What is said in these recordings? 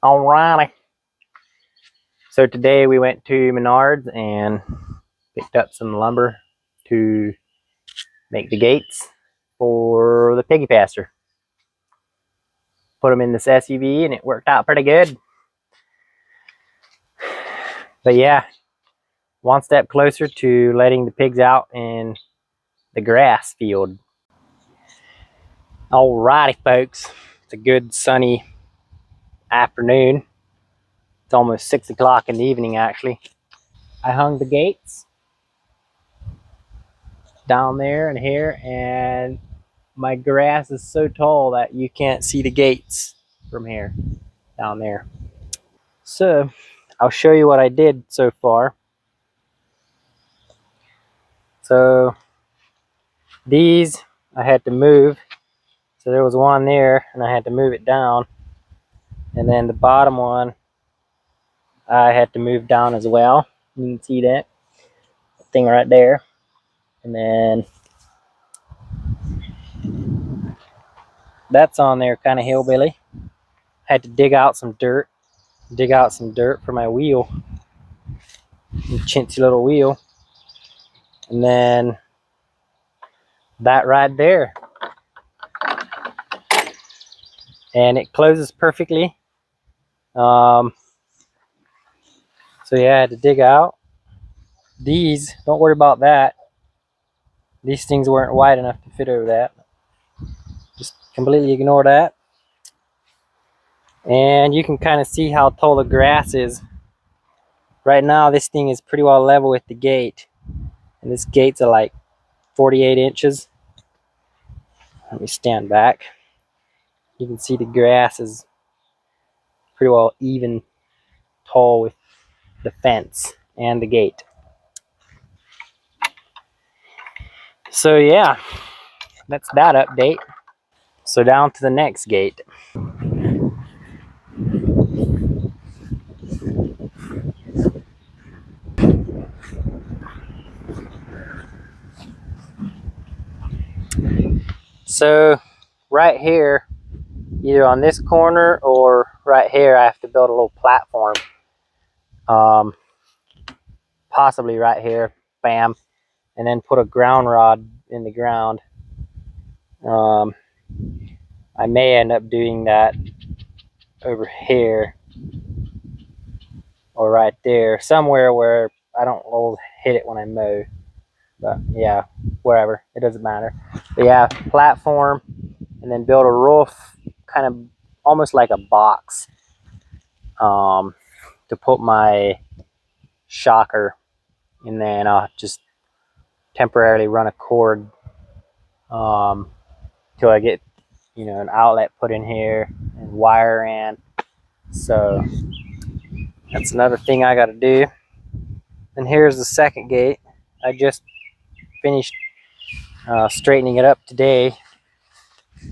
Alrighty. So today we went to Menards and picked up some lumber to make the gates for the piggy pasture. Put them in this SUV and it worked out pretty good. But yeah, one step closer to letting the pigs out in the grass field. Alrighty folks, it's a good sunny afternoon. It's almost 6 o'clock in the evening actually. I hung the gates down there and here, and my grass is so tall that you can't see the gates from here down there. So I'll show you what I did so far. So these I had to move. So there was one there and I had to move it down, and then the bottom one I had to move down as well. You can see that thing right there. And then that's on there kind of hillbilly. I had to dig out some dirt for my wheel, chintzy little wheel. And then that right there, and it closes perfectly. So yeah, I had to dig out these. Don't worry about that, these things weren't wide enough to fit over that. Just completely ignore that. And you can kind of see how tall the grass is right now. This thing is pretty well level with the gate, and this gate's are like 48 inches. Let me stand back. You can see the grass is pretty well even tall with the fence and the gate. So yeah, that's that update. So down to the next gate. So right here, either on this corner or right here, I have to build a little platform. Possibly right here, bam, and then put a ground rod in the ground. I may end up doing that over here or right there, somewhere where I don't hit it when I mow. But yeah, wherever, it doesn't matter. But yeah, platform, and then build a roof, kind of almost like a box, to put my shocker, and then I'll just temporarily run a cord till I get, an outlet put in here and wire in. So that's another thing I got to do. And here's the second gate. I just finished straightening it up today.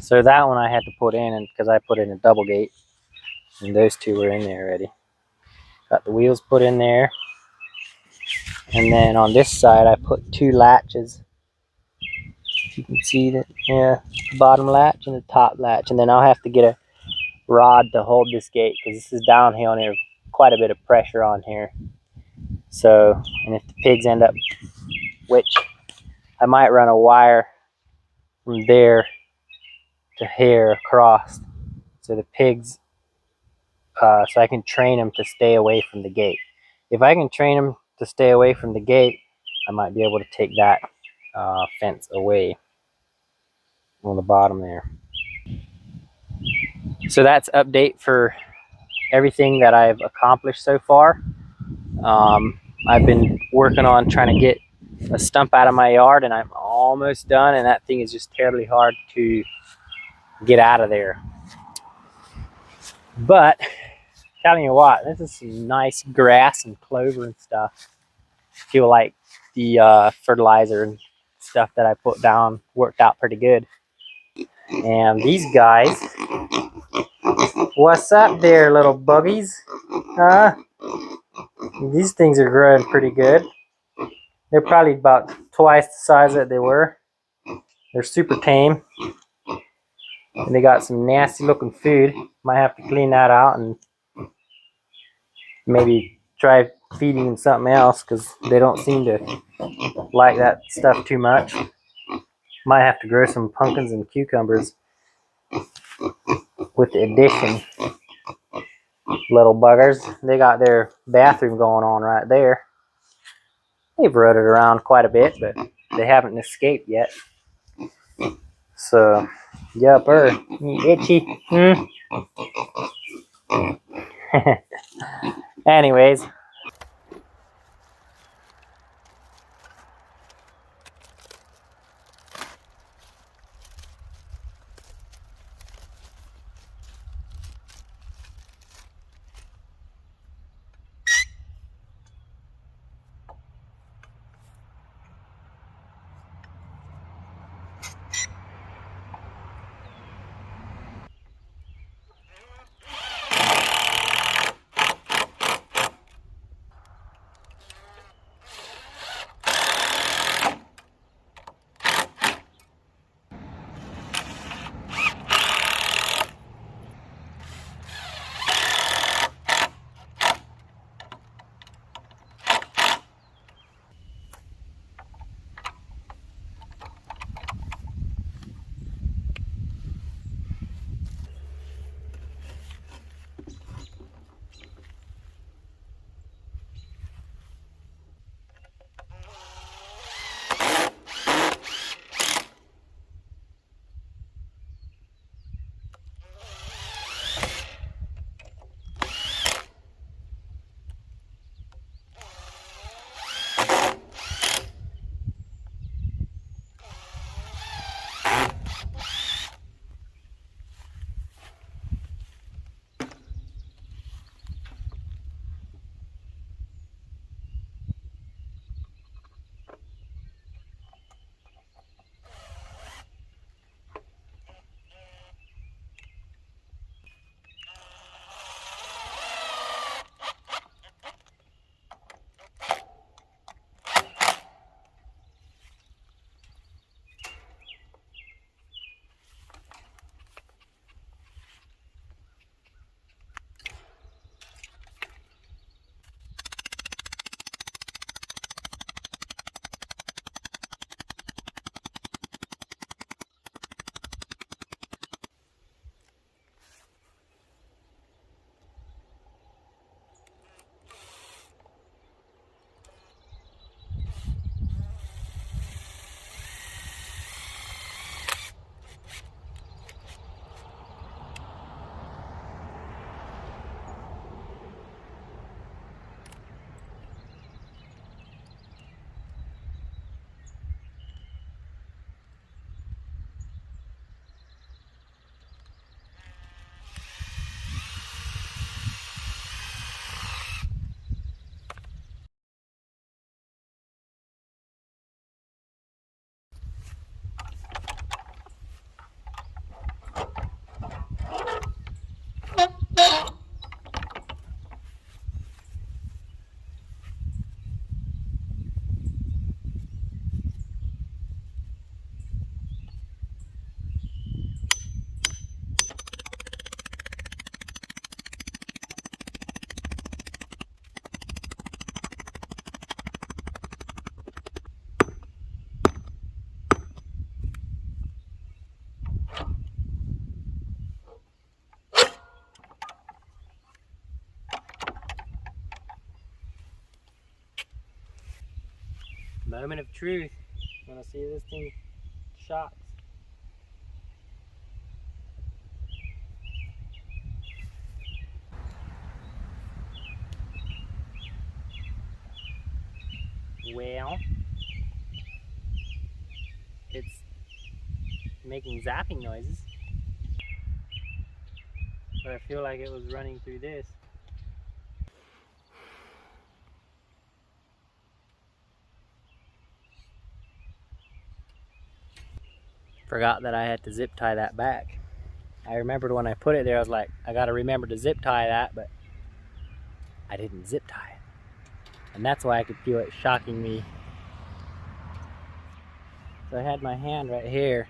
So that one I had to put in, and because I put in a double gate, and those two were in there already. Got the wheels put in there, and then on this side I put two latches. You can see that, yeah, the bottom latch and the top latch. And then I'll have to get a rod to hold this gate because this is downhill and there's quite a bit of pressure on here. So, and if the pigs end up, which I might run a wire from there to here across, so the pigs, so I can train them to stay away from the gate. If I can train them to stay away from the gate, I might be able to take that fence away on the bottom there. So that's update for everything that I've accomplished so far. I've been working on trying to get a stump out of my yard, and I'm almost done, and that thing is just terribly hard to get out of there. But telling you what, this is some nice grass and clover and stuff. I feel like the fertilizer and stuff that I put down worked out pretty good. And these guys, what's up there, little buggies? Huh? These things are growing pretty good. They're probably about twice the size that they were. They're super tame. And they got some nasty looking food. Might have to clean that out and Maybe try feeding them something else because they don't seem to like that stuff too much. Might have to grow some pumpkins and cucumbers with the addition. Little buggers. They got their bathroom going on right there. They've rutted around quite a bit, but they haven't escaped yet. So, yupper. Itchy. Anyways. Moment of truth. When I see this thing shocks. Well, it's making zapping noises. But I feel like it was running through this. Forgot that I had to zip tie that back. I remembered when I put it there, I was like, I gotta remember to zip tie that, but I didn't zip tie it. And that's why I could feel it shocking me. So I had my hand right here,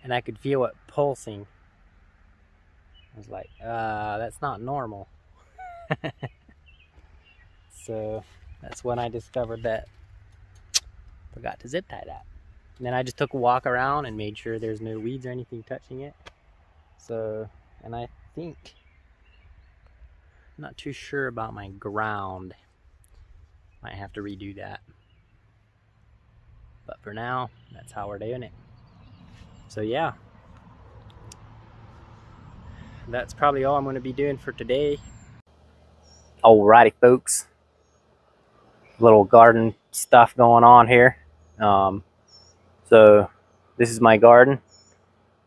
and I could feel it pulsing. I was like, that's not normal. So that's when I discovered that forgot to zip tie that. And then I just took a walk around and made sure there's no weeds or anything touching it. So, and I think, I'm not too sure about my ground. Might have to redo that. But for now, that's how we're doing it. So yeah, that's probably all I'm going to be doing for today. Alrighty folks, little garden stuff going on here. So this is my garden,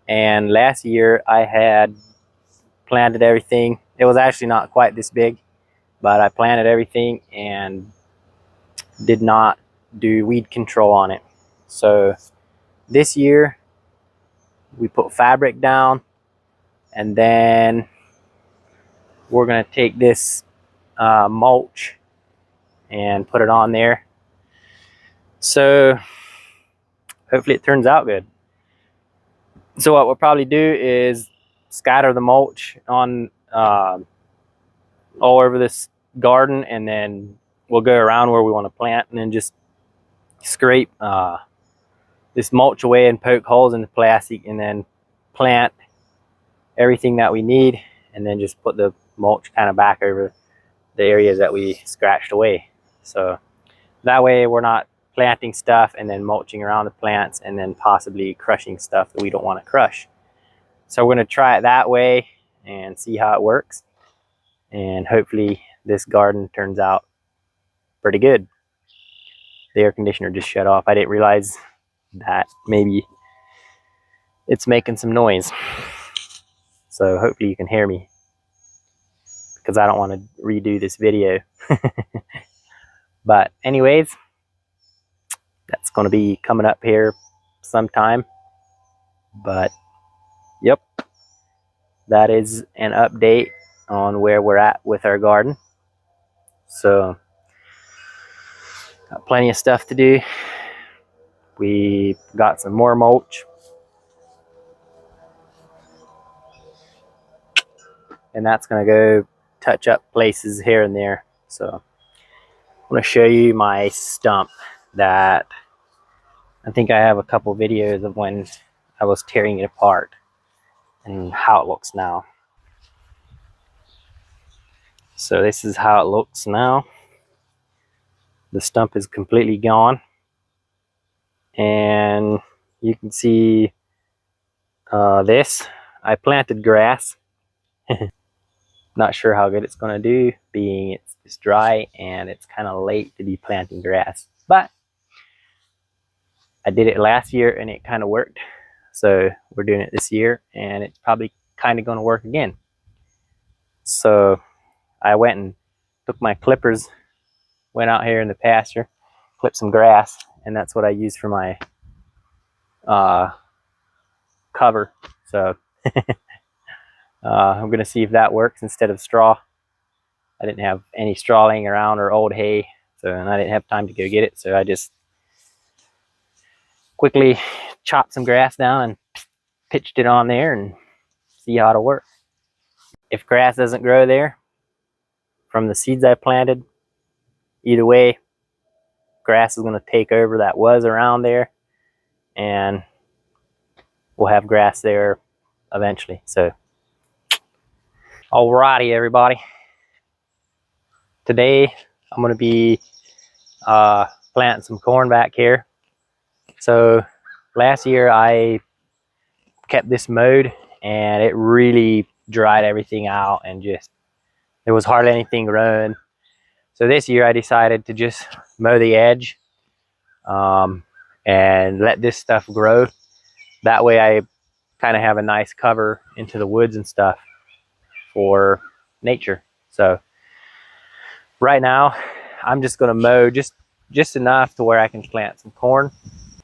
and last year I had planted everything. It was actually not quite this big, but I planted everything and did not do weed control on it. So this year we put fabric down, and then we're going to take this mulch and put it on there. So hopefully it turns out good. So what we'll probably do is scatter the mulch on all over this garden, and then we'll go around where we want to plant and then just scrape this mulch away and poke holes in the plastic, and then plant everything that we need, and then just put the mulch kind of back over the areas that we scratched away. So that way we're not planting stuff and then mulching around the plants and then possibly crushing stuff that we don't want to crush. So we're going to try it that way and see how it works, and hopefully this garden turns out pretty good. The air conditioner just shut off. I didn't realize that maybe it's making some noise, so hopefully you can hear me, because I don't want to redo this video. But anyways, that's going to be coming up here sometime. But yep, that is an update on where we're at with our garden. So got plenty of stuff to do. We got some more mulch, and that's going to go touch up places here and there. So I want to show you my stump that I think I have a couple videos of when I was tearing it apart and how it looks now. So this is how it looks now. The stump is completely gone, and you can see this. I planted grass. Not sure how good it's going to do, being it's dry and it's kind of late to be planting grass. But I did it last year and it kind of worked. So we're doing it this year, and it's probably kind of going to work again. So I went and took my clippers, went out here in the pasture, clipped some grass, and that's what I used for my cover. So I'm going to see if that works instead of straw. I didn't have any straw laying around or old hay, and I didn't have time to go get it. So I just quickly chopped some grass down and pitched it on there and see how it'll work. If grass doesn't grow there from the seeds I planted, either way, grass is going to take over that was around there, and we'll have grass there eventually. So alrighty everybody, today I'm going to be planting some corn back here. So last year I kept this mowed, and it really dried everything out, and just there was hardly anything growing. So this year I decided to just mow the edge and let this stuff grow. That way I kind of have a nice cover into the woods and stuff for nature. So right now I'm just going to mow just enough to where I can plant some corn.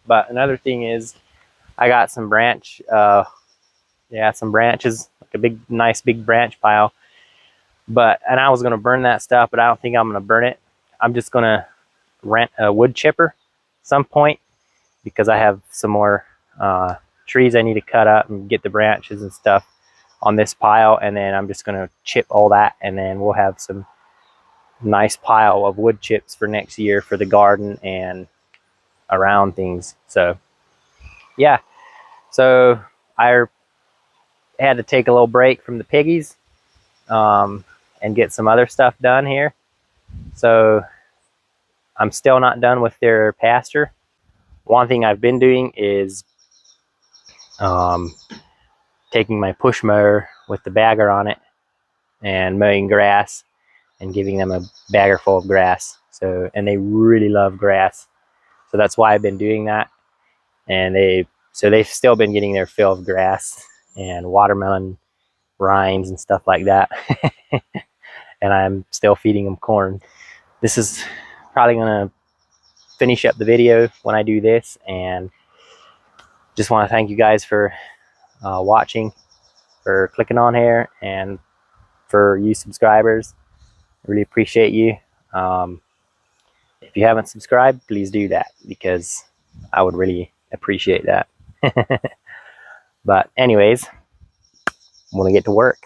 But another thing is I got some some branches, like a nice big branch pile. And I was going to burn that stuff, but I don't think I'm going to burn it. I'm just going to rent a wood chipper some point, because I have some more trees I need to cut up and get the branches and stuff on this pile, and then I'm just gonna chip all that, and then we'll have some nice pile of wood chips for next year for the garden and around things. So yeah, so I had to take a little break from the piggies and get some other stuff done here. So I'm still not done with their pasture. One thing I've been doing is taking my push mower with the bagger on it and mowing grass and giving them a bagger full of grass. So, and they really love grass. So that's why I've been doing that. And they've still been getting their fill of grass and watermelon rinds and stuff like that. And I'm still feeding them corn. This is probably gonna finish up the video when I do this, and just want to thank you guys for watching, for clicking on here, and for you subscribers. I really appreciate you. If you haven't subscribed, please do that, because I would really appreciate that. But anyways, I'm gonna get to work.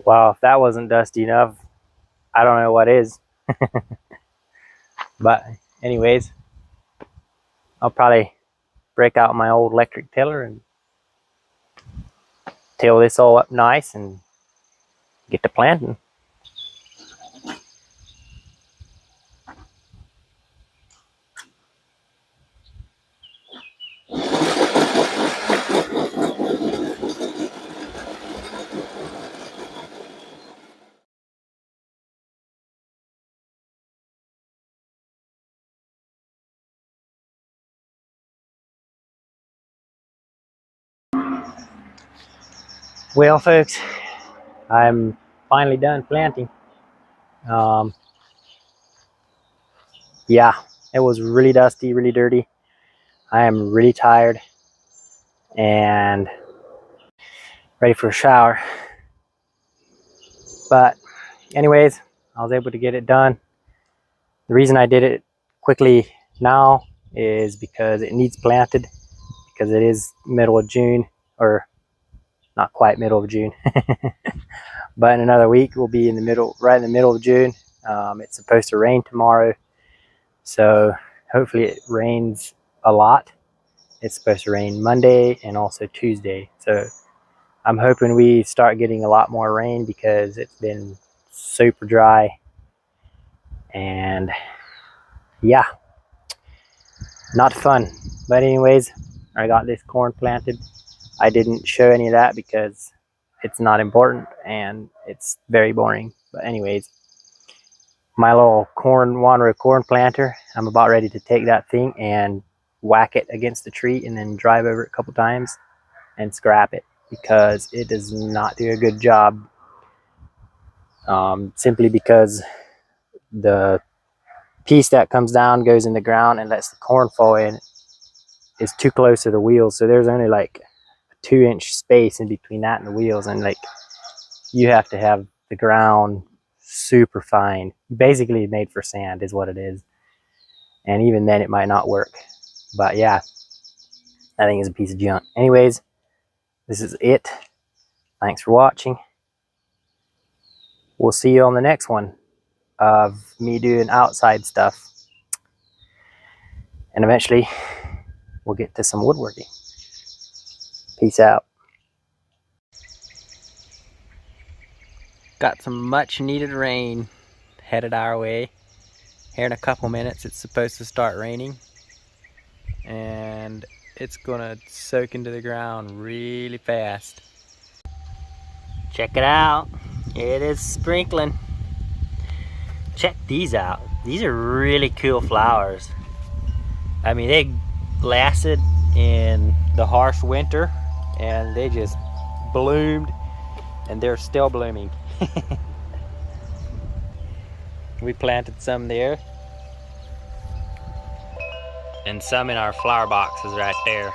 Wow, if that wasn't dusty enough, I don't know what is. But anyways, I'll probably break out my old electric tiller and till this all up nice and get to planting. Well, folks, I'm finally done planting. Yeah, it was really dusty, really dirty. I am really tired and ready for a shower. But anyways, I was able to get it done. The reason I did it quickly now is because it needs planted, because it is middle of June, or not quite middle of June. But in another week we'll be in the middle, right in the middle of June. It's supposed to rain tomorrow, so hopefully it rains a lot. It's supposed to rain Monday and also Tuesday, so I'm hoping we start getting a lot more rain, because it's been super dry. And yeah, not fun. But anyways, I got this corn planted. I didn't show any of that because it's not important and it's very boring. But anyways, my little Wanro corn planter, I'm about ready to take that thing and whack it against the tree and then drive over it a couple times and scrap it, because it does not do a good job. Simply because the piece that comes down, goes in the ground and lets the corn fall in, is too close to the wheels. So there's only like a 2-inch space in between that and the wheels, and like you have to have the ground super fine, basically made for sand is what it is. And even then it might not work. But yeah, that thing is a piece of junk. Anyways, this is it. Thanks for watching. We'll see you on the next one of me doing outside stuff, and eventually we'll get to some woodworking. Peace out. Got some much needed rain headed our way. Here in a couple minutes it's supposed to start raining, and it's gonna soak into the ground really fast. Check it out. It is sprinkling. Check these out. These are really cool flowers. I mean, they lasted in the harsh winter and they just bloomed, and they're still blooming. We planted some there and some in our flower boxes right there.